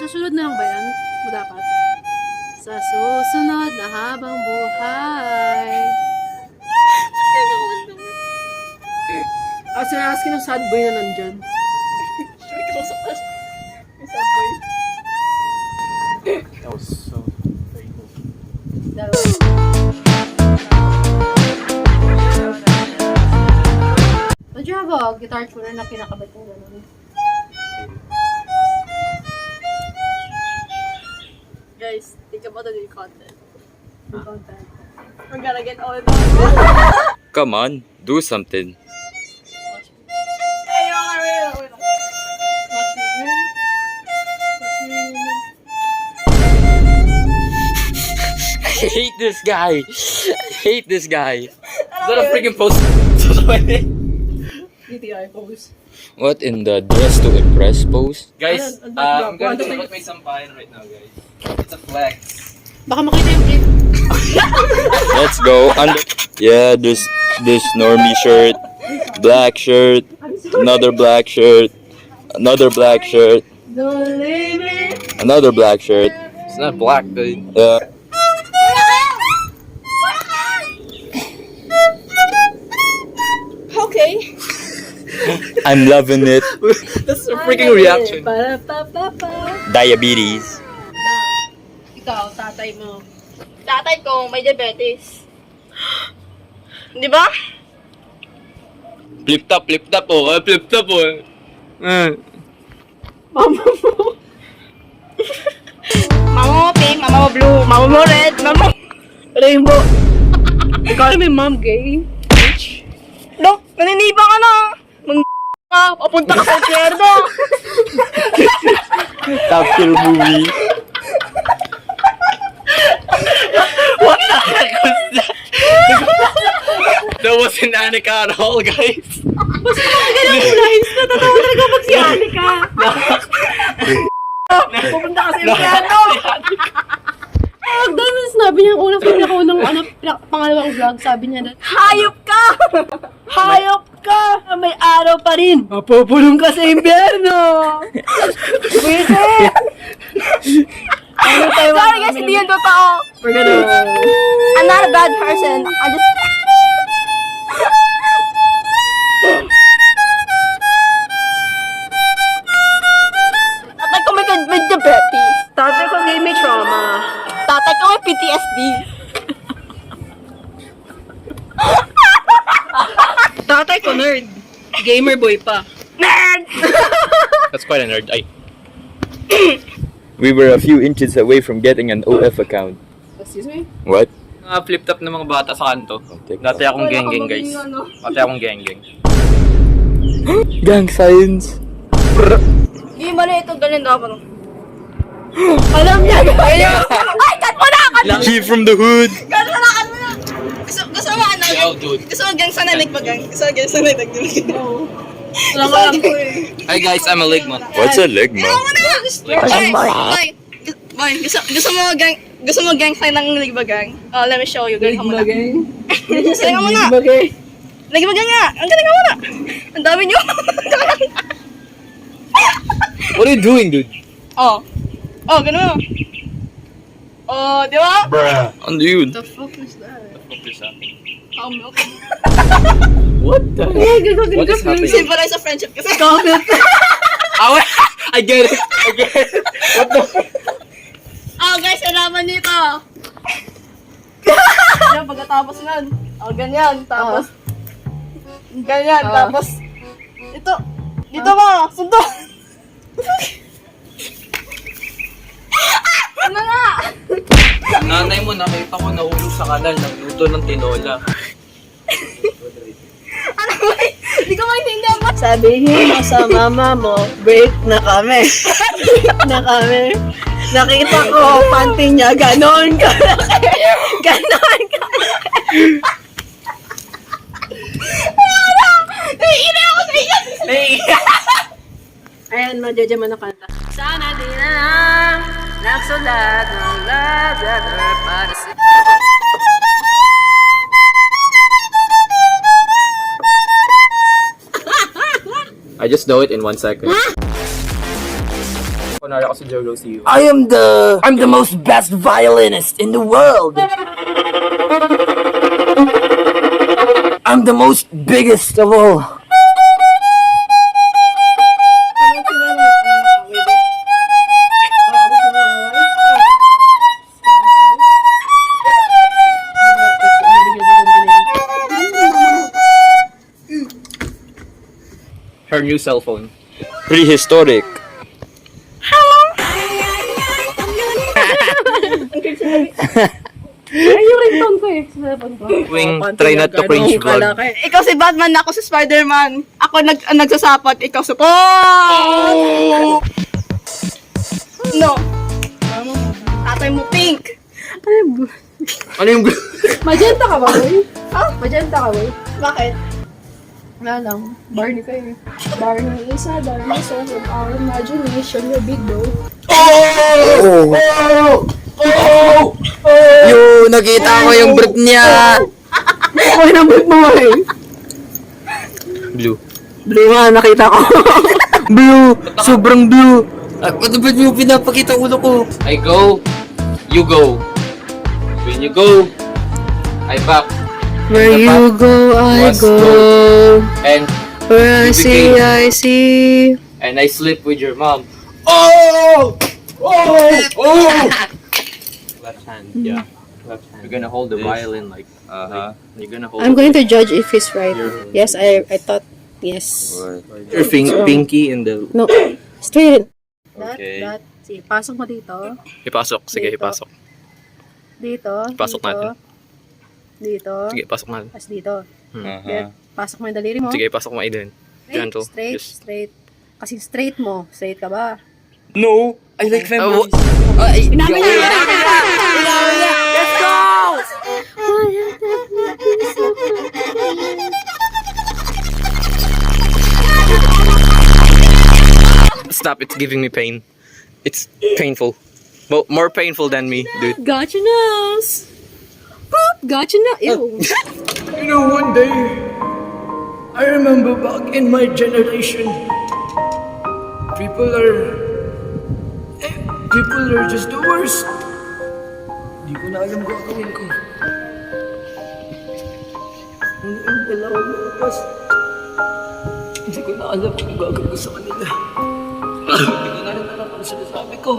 Susunod na lang ba yan? O dapat? Sa susunod na habang buhay. Sinakas ng sad boy na nandyan. Sure, kausap na siya. Yung sad boy. That was so very cool. Don't you have a guitar tuner na kinakabit mo gano'n? Guys, think about the new content. Yung content. We're gonna get all of Come on, do something. Ayun, wait lang. Watch me win. Watch me win. I hate this guy. I hate this guy. Is that a freaking post? DTI pose. What in the dress to impress pose? Guys, I'm going to put my sampahan right now, guys. It's a flex. Baka makita yung clip. Let's go. Yeah, this normie shirt, black shirt, another black shirt, another black shirt, Don't leave me. another black shirt. It's not black, dude. Yeah. Okay. I'm loving it. That's a freaking reaction. Diabetes. Ikaw, tatay mo. Tatay ko, may diabetes. Di ba? Flip top oh. Flip top oh. Mama mo. Mama mo pink, mama mo blue, mama mo red, mama mo rainbow. Ikaw naman mom gay. Dok, naniniba ka na. Ka, papunta ka sa impyerno. Top tier movie. What the heck was that? That wasn't Annika at all, guys. Ganun lines na totoo talaga pag si Anika. Pupunta ka sa impyerno. Doon sinabi niya pangalawang vlog, sabi niya na, Hayop ka! hayop ka! May araw pa rin! Mapupulong ka sa impyerno! Wisit! Sorry guys, hindi yan totoo. We're gonna... I'm not a bad person. I just... Tatay ko may diabetes. Tatay ko ngayon may trauma. Tatay ko may PTSD. Tatay ko nerd. Gamer boy pa. Nerd! That's quite a nerd. Ay. We were a few inches away from getting an OF account. Excuse me? What? Mga flip-top na mga bata sa kanto. Dati akong geng-geng, guys. Dati akong geng-geng. Gang signs. Hindi mali ito, ganun daw ako. Alam niya! Ay, cut mo na! Cut mo G from the hood. na! Cut mo na! Gusto mo ano? Yo, dude. Gusto mo gang sa nanig ba gang? Gusto mo gang sa nanig ba gang? Alam ko lang ko eh. Hi guys, I'm a Ligma. What's a ligma? Ano mo na? Boy, gusto mo gang sign ng Ligba gang? Oh, let me show you. Galing mo na. Galing mo na. Ligba gang nga. Ang galing mo na. Ang dami niyo. What are you doing, dude? Oh. Oh, ganun mo. Oh, di ba? Ano yun? The fuck is that? Milk. What the heck? What is happening? Symbolize sa friendship kasi. Comment! Oh, I get it. I get it. What the Oh, guys, alaman nito. Yan, pagkatapos nun. Oh, ganyan. Tapos, ganyan. Tapos, ito. Dito mo, sundo. Ano nga? Nanay mo, nakita ko nahulog sa kanal, nagluto ng tinola. Ano ba? Hindi ko maintindihan ba? Sabihin mo sa mama mo, break na kami. Break na kami. Nakita ko, panty niya, ganon kalaki. Ganon ka. Naiiyak ako sa iyan. Ayan, madyajaman na kanta. Sana di na lang nagsulat ng love letter para sa... I just know it in 1 second. Kunwari ako si Joe Rossi. I'm the most best violinist in the world. I'm the most biggest of all. Her new cell phone. Prehistoric. Ay, yung ringtone ko eh. Sa cellphone ko. Wing, try not to cringe vlog. Ikaw si Batman, ako si Spider-Man. Ako nagsasapat, ikaw support! No. Tatay mo pink. Ano yung... Magenta ka ba, boy? Magenta ka, boy? Bakit? Wala lang. Barney ka eh. Barney isa, Barney isa. From our imagination, you're big, bro. Yo, nakita ko yung brick niya. Okay na brick mo, eh. Blue. Blue nga, nakita ko. Blue, sobrang blue. Ano ba yung pinapakita ulo ko? I go, you go. When you go, I back. Where you go, I Was go. And Where I You see, became- I see. and I sleep with your mom. Oh! Left hand, yeah. Left hand. You're gonna hold the violin like, you're gonna hold. I'm going to judge if he's right. Yes, I thought, yes. your pinky in the. No, straight. Okay. Sige, pasok mo dito. Ipasok, sige, Dito. ipasok. Dito. Pasok dito, natin. Dito. Sige, pasok natin. Tapos dito. Uh-huh. Then, pasok mo yung daliri mo. Sige, pasok mo din. Straight, Gentle. straight, Just- straight. Kasi straight mo. Straight ka ba? No, I like Oh, memories. Let's go! Stop, it's giving me pain. It's painful. Well, more painful than me, dude. Got your nose. Boop, got your nose. Ew. You know, one day, I remember back in my generation, people are just the worst. Hindi ko na alam gagawin ko. Ang dalawa mo, tapos, hindi ko na alam kung gagawin ko sa kanila. Hindi ko na rin alam kung sinasabi ko.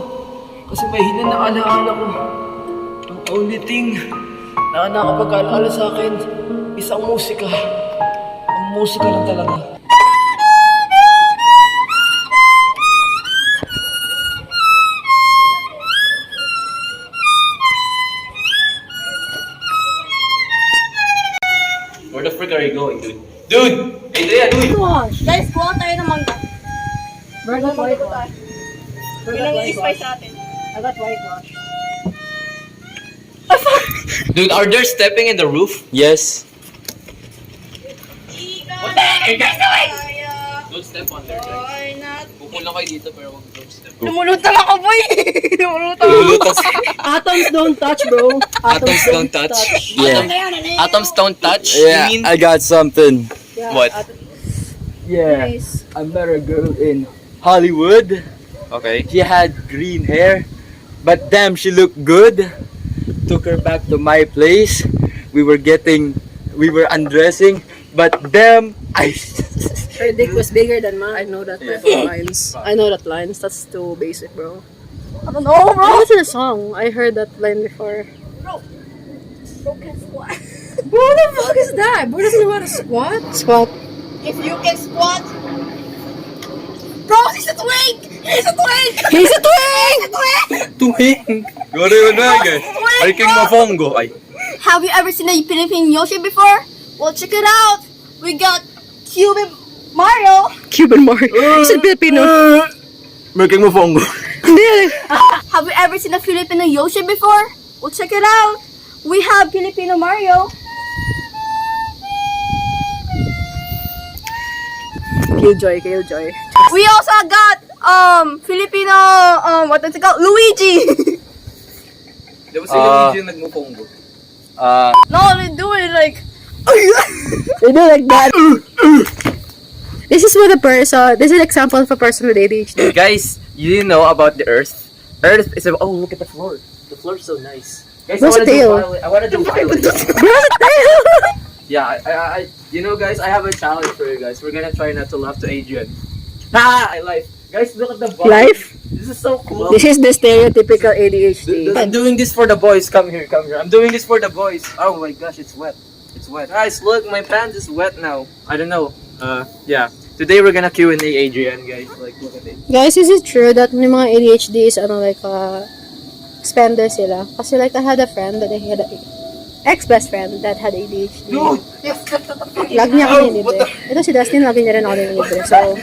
Kasi may hina na alaala ko. Ang only thing na nakapag-alaala sa akin, isang musika. Ang musika lang talaga. Where the frick are you going, dude? Dude! Adrian, dude! Guys, kuha tayo ng mangga. Burger whitewash. Yun ang i-spice natin. I got whitewash. Dude, are they stepping in the roof? Yes. What the heck are you guys doing? Don't step on there, guys. Why not? Pupulang kayo dito pero wag don't step. Lumulutang ako, boy! Lumulutang ako. Lulutas. Atoms don't touch, bro. Atoms don't touch. Yeah. Atoms don't touch? Yeah, You mean? I got something. Yeah, What? Yeah, Nice. I met a girl in Hollywood. Okay. She had green hair, but damn, she looked good. Took her back to my place. We were undressing, but damn, Her dick was bigger than mine. I know that type of lines. I know that lines. That's too basic, bro. I don't know, bro. What's in a song? I heard that line before. Bro can squat. Who the fuck is that? Bro doesn't know how to squat. Squat. If you can squat... Bro, he's a twink! He's a twink! He's a twink! Tuwing! Gori mo na, guys. Ay, king mafongo. Ay. Have you ever seen a Philippine Yoshi before? Well, check it out. We got Cuban Mario. Cuban Mario. He's a Filipino. May king mafongo. Hindi. Have you ever seen a Filipino Yoshi before? Well, check it out. we have Filipino Mario. Killjoy. We also got Filipino what is it called? Luigi. Di ba si Luigi yung nagmupongo? No, they do it like They do like that. This is what a person. This is an example of a person with ADHD. Guys, you didn't know about the Earth? Earth is a... Oh, look at the floor. The floor's so nice. Guys, Where's the tail? I wanna do violet. There's a tail. Yeah, you know, guys, I have a challenge for you guys. We're gonna try not to laugh to Adrian. I life. Guys, look at the bottom. Life? This is so cool. This is the stereotypical ADHD. I'm doing this for the boys. Come here. I'm doing this for the boys. Oh my gosh, it's wet. It's wet. Guys, look, my pants is wet now. I don't know. Yeah. Today we're gonna Q&A Adrian, guys. Like, look at it. Guys, is it true that may mga ADHD is spender sila? Kasi like I had a friend that had ex-best friend that had ADHD. Dude! Lagi niya ako nilibre. Ito si Dustin, lagi niya rin ako nilibre. So,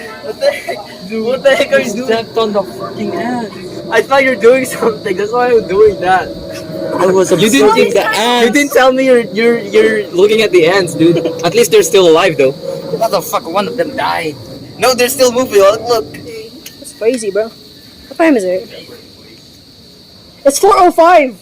What the heck are you doing? Stepped on the fucking ant. I thought you're doing something. That's why I'm doing that. I was You didn't observing the ants. You didn't tell me you're looking at the ants, dude. At least they're still alive, though. What the fuck? One of them died. No, they're still moving. Look. it's crazy, bro. What time is it? It's 4:05!